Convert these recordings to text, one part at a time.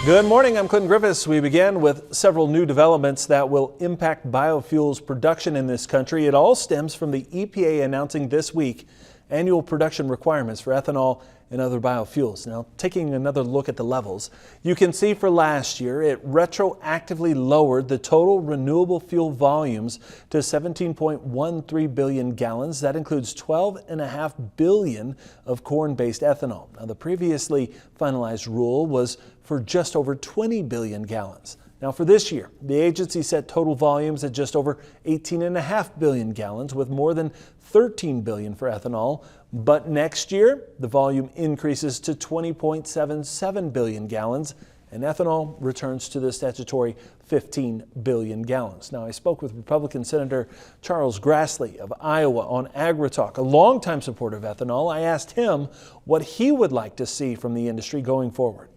Good morning, I'm Clinton Griffiths. We begin with several new developments that will impact biofuels production in this country. It all stems from the EPA announcing this week annual production requirements for ethanol and other biofuels. Now, taking another look at the levels, you can see for last year it retroactively lowered the total renewable fuel volumes to 17.13 billion gallons. That includes 12.5 billion of corn-based ethanol. Now, the previously finalized rule was for just over 20 billion gallons. Now for this year, the agency set total volumes at just over 18.5 billion gallons with more than 13 billion for ethanol. But next year, the volume increases to 20.77 billion gallons and ethanol returns to the statutory 15 billion gallons. Now I spoke with Republican Senator Charles Grassley of Iowa on AgriTalk, a longtime supporter of ethanol. I asked him what he would like to see from the industry going forward.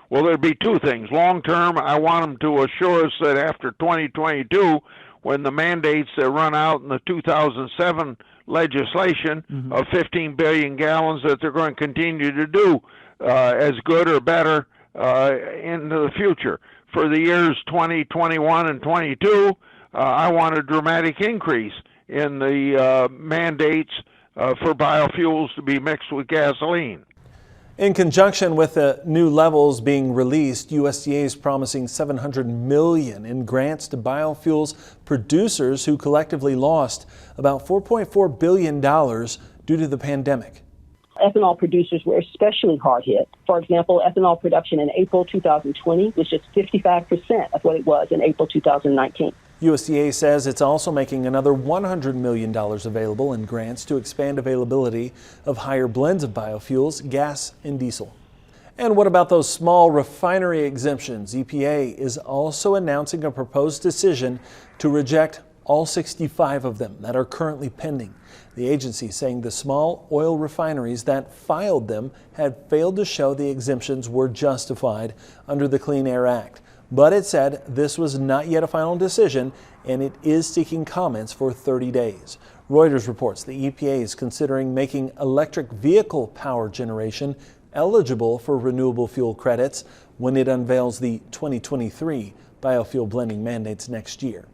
Well, there'd be two things. Long term, I want them to assure us that after 2022, when the mandates that run out in the 2007 legislation of 15 billion gallons, that they're going to continue to do as good or better into the future. For the years 2021 and 22, I want a dramatic increase in the mandates for biofuels to be mixed with gasoline. In conjunction with the new levels being released, USDA is promising $700 million in grants to biofuels producers who collectively lost about $4.4 billion due to the pandemic. Ethanol producers were especially hard hit. For example, ethanol production in April 2020 was just 55% of what it was in April 2019. USDA says it's also making another $100 million available in grants to expand availability of higher blends of biofuels, gas and diesel. And what about those small refinery exemptions? EPA is also announcing a proposed decision to reject all 65 of them that are currently pending. The agency saying the small oil refineries that filed them had failed to show the exemptions were justified under the Clean Air Act. But it said this was not yet a final decision and it is seeking comments for 30 days. Reuters reports the EPA is considering making electric vehicle power generation eligible for renewable fuel credits when it unveils the 2023 biofuel blending mandates next year.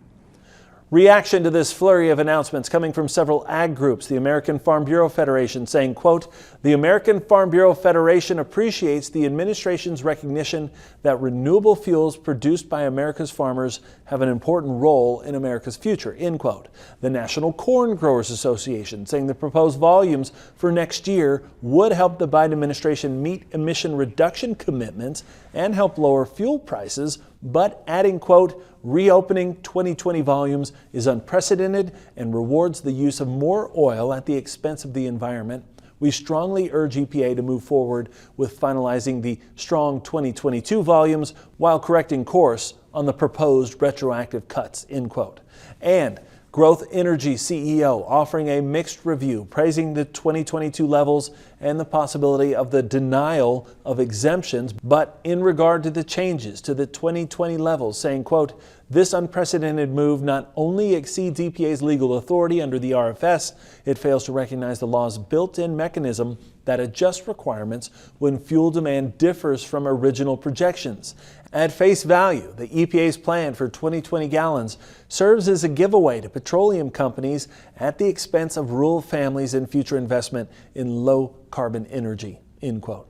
Reaction to this flurry of announcements coming from several ag groups. The American Farm Bureau Federation saying, quote, "The American Farm Bureau Federation appreciates the administration's recognition that renewable fuels produced by America's farmers have an important role in America's future," end quote. The National Corn Growers Association saying the proposed volumes for next year would help the Biden administration meet emission reduction commitments and help lower fuel prices, but adding, quote, "Reopening 2020 volumes is unprecedented and rewards the use of more oil at the expense of the environment. We strongly urge EPA to move forward with finalizing the strong 2022 volumes while correcting course on the proposed retroactive cuts," end quote. And Growth Energy CEO offering a mixed review, praising the 2022 levels and the possibility of the denial of exemptions, but in regard to the changes to the 2020 levels, saying, quote, "This unprecedented move not only exceeds EPA's legal authority under the RFS, it fails to recognize the law's built-in mechanism that adjusts requirements when fuel demand differs from original projections. At face value, the EPA's plan for 2020 gallons serves as a giveaway to petroleum companies at the expense of rural families and future investment in low carbon energy," end quote.